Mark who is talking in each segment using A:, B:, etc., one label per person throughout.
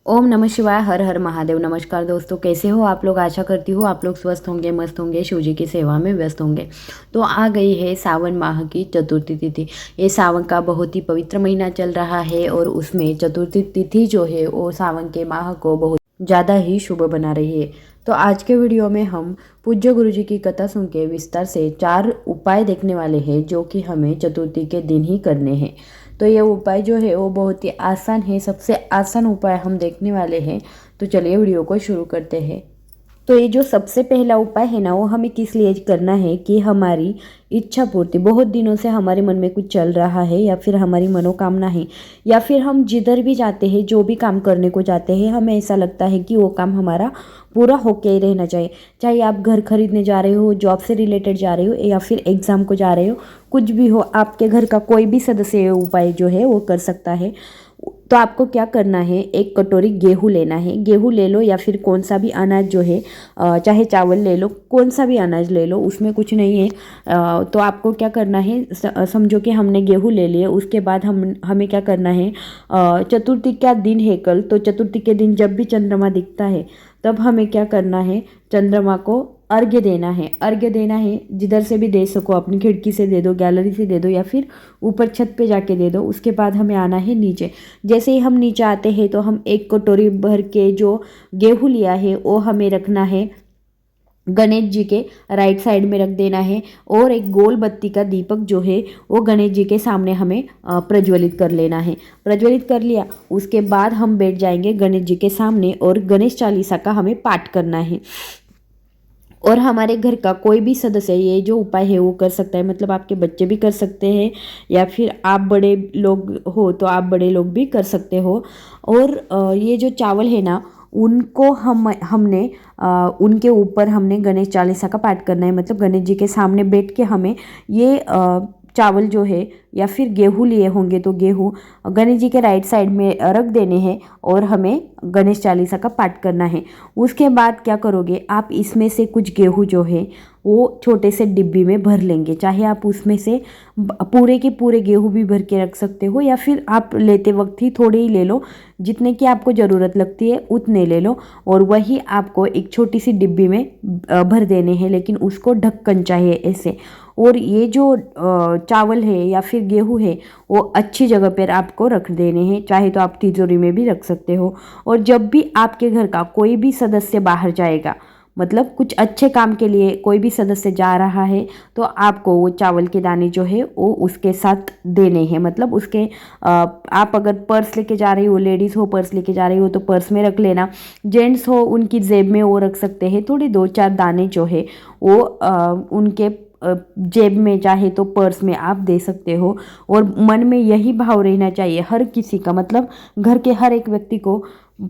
A: ओम नमः शिवाय। हर हर महादेव। नमस्कार दोस्तों, कैसे हो आप लोग। आशा करती हूँ आप लोग स्वस्थ होंगे, मस्त होंगे, शिव जी की सेवा में व्यस्त होंगे। तो आ गई है सावन माह की चतुर्थी तिथि। ये सावन का बहुत ही पवित्र महीना चल रहा है और उसमें चतुर्थी तिथि जो है वो सावन के माह को बहुत ज़्यादा ही शुभ बना रही है। तो आज के वीडियो में हम पूज्य गुरु जी की कथा सुन के विस्तार से 4 उपाय देखने वाले हैं जो कि हमें चतुर्थी के दिन ही करने हैं। तो ये उपाय जो है वो बहुत ही आसान है, सबसे आसान उपाय हम देखने वाले हैं। तो चलिए वीडियो को शुरू करते हैं। तो ये जो सबसे पहला उपाय है ना, वो हमें किस लिए करना है कि हमारी इच्छा पूर्ति, बहुत दिनों से हमारे मन में कुछ चल रहा है या फिर हमारी मनोकामना है, या फिर हम जिधर भी जाते हैं, जो भी काम करने को जाते हैं, हमें ऐसा लगता है कि वो काम हमारा पूरा होके ही रहना चाहिए। चाहे आप घर खरीदने जा रहे हो, जॉब से रिलेटेड जा रहे हो, या फिर एग्ज़ाम को जा रहे हो, कुछ भी हो, आपके घर का कोई भी सदस्य ये उपाय जो है वो कर सकता है। तो आपको क्या करना है, एक कटोरी गेहूँ लेना है। गेहूँ ले लो या फिर कौन सा भी अनाज जो है, चाहे चावल ले लो, कौन सा भी अनाज ले लो, उसमें कुछ नहीं है। तो आपको क्या करना है, समझो कि हमने गेहूँ ले लिए। उसके बाद हमें क्या करना है, चतुर्थी का दिन है कल, तो चतुर्थी के दिन जब भी चंद्रमा दिखता है तब हमें क्या करना है, चंद्रमा को अर्घ्य देना है। अर्घ्य देना है जिधर से भी दे सको, अपनी खिड़की से दे दो, गैलरी से दे दो, या फिर ऊपर छत पे जाके दे दो। उसके बाद हमें आना है नीचे। जैसे ही हम नीचे आते हैं तो हम एक कटोरी भर के जो गेहूँ लिया है वो हमें रखना है गणेश जी के राइट साइड में रख देना है। और एक गोल बत्ती का दीपक जो है वो गणेश जी के सामने हमें प्रज्वलित कर लेना है। प्रज्वलित कर लिया, उसके बाद हम बैठ जाएंगे गणेश जी के सामने और गणेश चालीसा का हमें पाठ करना है। और हमारे घर का कोई भी सदस्य ये जो उपाय है वो कर सकता है, मतलब आपके बच्चे भी कर सकते हैं, या फिर आप बड़े लोग हो तो आप बड़े लोग भी कर सकते हो। और ये जो चावल है ना, उनको हमने उनके ऊपर हमने गणेश चालीसा का पाठ करना है। मतलब गणेश जी के सामने बैठ के हमें ये चावल जो है या फिर गेहूँ लिए होंगे तो गेहूँ गणेश जी के राइट साइड में रख देने हैं और हमें गणेश चालीसा का पाठ करना है। उसके बाद क्या करोगे, आप इसमें से कुछ गेहूँ जो है वो छोटे से डिब्बी में भर लेंगे। चाहे आप उसमें से पूरे के पूरे गेहूँ भी भर के रख सकते हो, या फिर आप लेते वक्त ही थोड़े ही ले लो, जितने की आपको ज़रूरत लगती है उतने ले लो। और वही आपको एक छोटी सी डिब्बी में भर देने हैं, लेकिन उसको ढक्कन चाहिए ऐसे। और ये जो चावल है या फिर गेहूँ है वो अच्छी जगह पर आपको रख देने हैं। चाहे तो आप तिजोरी में भी रख सकते हो। और जब भी आपके घर का कोई भी सदस्य बाहर जाएगा, मतलब कुछ अच्छे काम के लिए कोई भी सदस्य जा रहा है, तो आपको वो चावल के दाने जो है वो उसके साथ देने हैं। मतलब उसके आप अगर पर्स लेके जा रही हो, लेडीज़ हो पर्स लेके जा रही हो तो पर्स में रख लेना, जेंट्स हो उनकी जेब में वो रख सकते हैं। थोड़ी 2-4 दाने जो है वो उनके जेब में, चाहे तो पर्स में आप दे सकते हो। और मन में यही भाव रहना चाहिए हर किसी का, मतलब घर के हर एक व्यक्ति को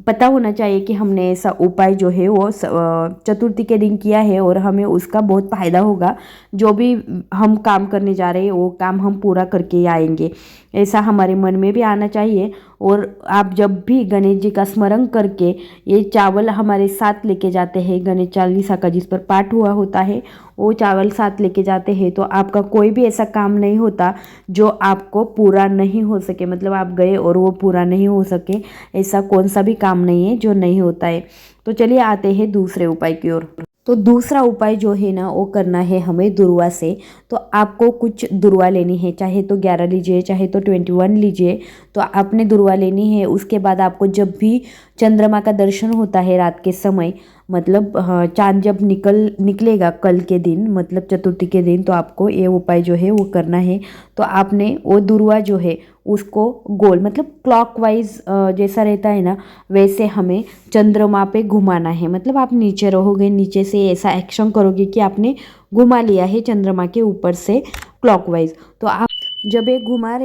A: पता होना चाहिए कि हमने ऐसा उपाय जो है वो चतुर्थी के दिन किया है और हमें उसका बहुत फ़ायदा होगा। जो भी हम काम करने जा रहे हैं वो काम हम पूरा करके ही आएंगे, ऐसा हमारे मन में भी आना चाहिए। और आप जब भी गणेश जी का स्मरण करके ये चावल हमारे साथ लेके जाते हैं, गणेश चालीसा का जिस पर पाठ हुआ होता है वो चावल साथ लेके जाते हैं, तो आपका कोई भी ऐसा काम नहीं होता जो आपको पूरा नहीं हो सके। मतलब आप गए और वो पूरा नहीं हो सके, ऐसा कौन सा भी काम नहीं है जो नहीं होता है। तो चलिए आते हैं दूसरे उपाय की ओर। तो दूसरा उपाय जो है ना वो करना है हमें दुर्वा से। तो आपको कुछ दुर्वा लेनी है, चाहे तो 11 लीजिए, चाहे तो 21 लीजिए। तो आपने दुर्वा लेनी है। उसके बाद आपको जब भी चंद्रमा का दर्शन होता है रात के समय, मतलब चाँद जब निकलेगा कल के दिन, मतलब चतुर्थी के दिन, तो आपको ये उपाय जो है वो करना है। तो आपने वो दुर्वा जो है उसको गोल, मतलब क्लॉकवाइज जैसा रहता है ना वैसे हमें चंद्रमा पे घुमाना है। मतलब आप नीचे रहोगे, नीचे से ऐसा एक्शन करोगे कि आपने घुमा लिया है चंद्रमा के ऊपर से क्लॉकवाइज। तो आप जब ये घुमा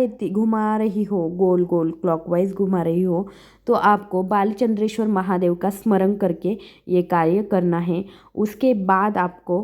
A: रही हो, गोल गोल क्लॉकवाइज घुमा रही हो, तो आपको बालचंद्रेश्वर महादेव का स्मरण करके ये कार्य करना है। उसके बाद आपको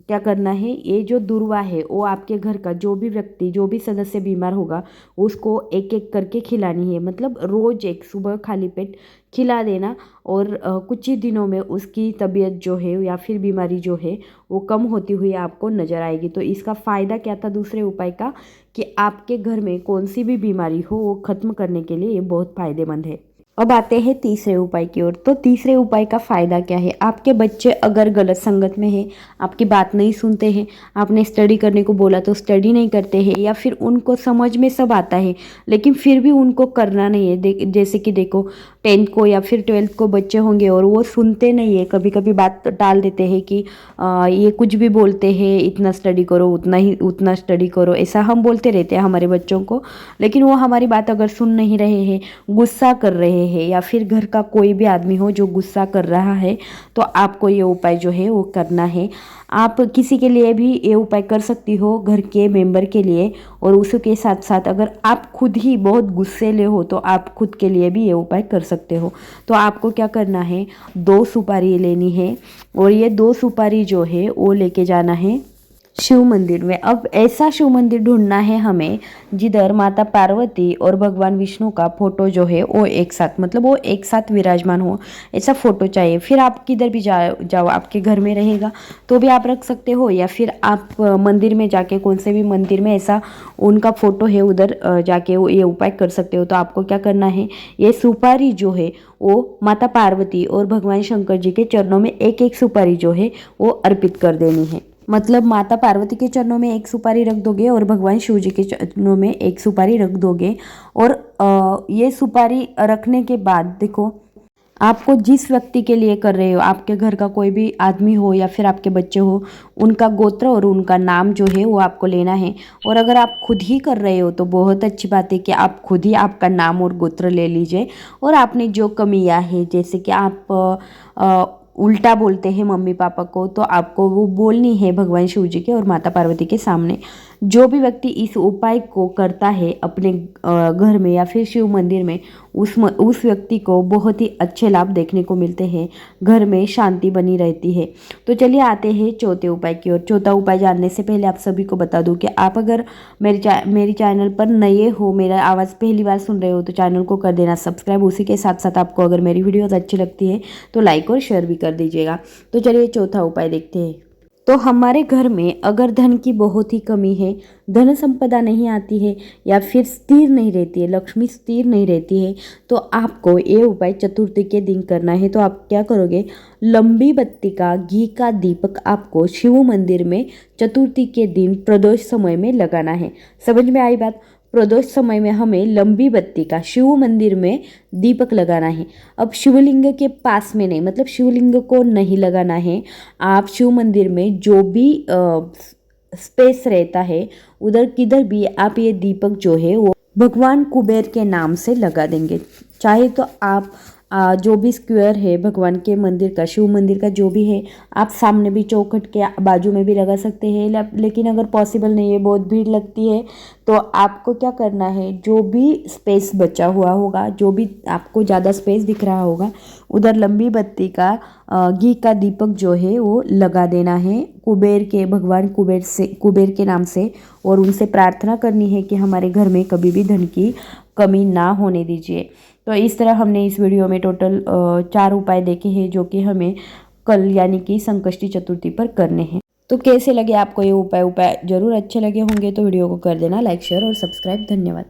A: क्या करना है, ये जो दुर्वा है वो आपके घर का जो भी व्यक्ति, जो भी सदस्य बीमार होगा उसको एक एक करके खिलानी है। मतलब रोज़ एक, सुबह खाली पेट खिला देना। और कुछ ही दिनों में उसकी तबीयत जो है या फिर बीमारी जो है वो कम होती हुई आपको नज़र आएगी। तो इसका फ़ायदा क्या था दूसरे उपाय का, कि आपके घर में कौन सी भी बीमारी हो वो ख़त्म करने के लिए ये बहुत फ़ायदेमंद है। अब आते हैं तीसरे उपाय की ओर। तो तीसरे उपाय का फ़ायदा क्या है? आपके बच्चे अगर गलत संगत में है, आपकी बात नहीं सुनते हैं, आपने स्टडी करने को बोला तो स्टडी नहीं करते हैं, या फिर उनको समझ में सब आता है लेकिन फिर भी उनको करना नहीं है। जैसे कि देखो 10th को या फिर 12th को बच्चे होंगे और वो सुनते नहीं है, कभी कभी बात टाल देते हैं कि ये कुछ भी बोलते हैं, इतना स्टडी करो, उतना स्टडी करो, ऐसा हम बोलते रहते हैं हमारे बच्चों को। लेकिन वो हमारी बात अगर सुन नहीं रहे हैं, गुस्सा कर रहे हैं, या फिर घर का कोई भी आदमी हो जो गुस्सा कर रहा है, तो आपको ये उपाय जो है वो करना है। आप किसी के लिए भी ये उपाय कर सकती हो, घर के मेंबर के लिए, और उसके साथ साथ अगर आप खुद ही बहुत गुस्सेले हो तो आप खुद के लिए भी ये उपाय कर सकते हो। तो आपको क्या करना है, 2 सुपारी लेनी है और ये 2 सुपारी जो है वो लेके जाना है शिव मंदिर में। अब ऐसा शिव मंदिर ढूंढना है हमें जिधर माता पार्वती और भगवान विष्णु का फोटो जो है वो एक साथ, मतलब वो एक साथ विराजमान हो, ऐसा फोटो चाहिए। फिर आप किधर भी जाओ, आपके घर में रहेगा तो भी आप रख सकते हो, या फिर आप मंदिर में जाके, कौन से भी मंदिर में ऐसा उनका फोटो है उधर जाके वो ये उपाय कर सकते हो। तो आपको क्या करना है, ये सुपारी जो है वो माता पार्वती और भगवान शंकर जी के चरणों में एक एक सुपारी जो है वो अर्पित कर देनी है। मतलब माता पार्वती के चरणों में एक सुपारी रख दोगे और भगवान शिव जी के चरणों में एक सुपारी रख दोगे। और ये सुपारी रखने के बाद देखो, आपको जिस व्यक्ति के लिए कर रहे हो, आपके घर का कोई भी आदमी हो या फिर आपके बच्चे हो, उनका गोत्र और उनका नाम जो है वो आपको लेना है। और अगर आप खुद ही कर रहे हो तो बहुत अच्छी बात है कि आप खुद ही आपका नाम और गोत्र ले लीजिए। और आपने जो कमियां है, जैसे कि आप उल्टा बोलते हैं मम्मी पापा को, तो आपको वो बोलनी है भगवान शिव जी के और माता पार्वती के सामने। जो भी व्यक्ति इस उपाय को करता है अपने घर में या फिर शिव मंदिर में, उस व्यक्ति को बहुत ही अच्छे लाभ देखने को मिलते हैं, घर में शांति बनी रहती है। तो चलिए आते हैं चौथे उपाय की ओर। चौथा उपाय जानने से पहले आप सभी को बता दूं कि आप अगर मेरी चैनल पर नए हो, मेरा आवाज़ पहली बार सुन रहे हो, तो चैनल को कर देना सब्सक्राइब। उसी के साथ साथ आपको अगर मेरी वीडियोस अच्छी लगती है तो लाइक और शेयर भी कर दीजिएगा। तो चलिए चौथा उपाय देखते हैं। तो हमारे घर में अगर धन की बहुत ही कमी है, धन संपदा नहीं आती है, या फिर स्थिर नहीं रहती है, लक्ष्मी स्थिर नहीं रहती है, तो आपको ये उपाय चतुर्थी के दिन करना है। तो आप क्या करोगे, लंबी बत्ती का घी का दीपक आपको शिव मंदिर में चतुर्थी के दिन प्रदोष समय में लगाना है। समझ में आई बात? प्रदोष समय में हमें लंबी बत्ती का शिव मंदिर में दीपक लगाना है। अब शिवलिंग के पास में नहीं, मतलब शिवलिंग को नहीं लगाना है। आप शिव मंदिर में जो भी स्पेस रहता है उधर किधर भी आप ये दीपक जो है वो भगवान कुबेर के नाम से लगा देंगे। चाहे तो आप जो भी स्क्वायर है भगवान के मंदिर का, शिव मंदिर का जो भी है, आप सामने भी चौखट के बाजू में भी लगा सकते हैं। लेकिन अगर पॉसिबल नहीं है, बहुत भीड़ लगती है, तो आपको क्या करना है, जो भी स्पेस बचा हुआ होगा, जो भी आपको ज़्यादा स्पेस दिख रहा होगा, उधर लंबी बत्ती का घी का दीपक जो है वो लगा देना है कुबेर के, भगवान कुबेर के नाम से। और उनसे प्रार्थना करनी है कि हमारे घर में कभी भी धन की कमी ना होने दीजिए। तो इस तरह हमने इस वीडियो में टोटल 4 उपाय देखे हैं जो कि हमें कल यानी कि संकष्टी चतुर्थी पर करने हैं। तो कैसे लगे आपको ये उपाय जरूर अच्छे लगे होंगे तो वीडियो को कर देना लाइक, शेयर और सब्सक्राइब। धन्यवाद।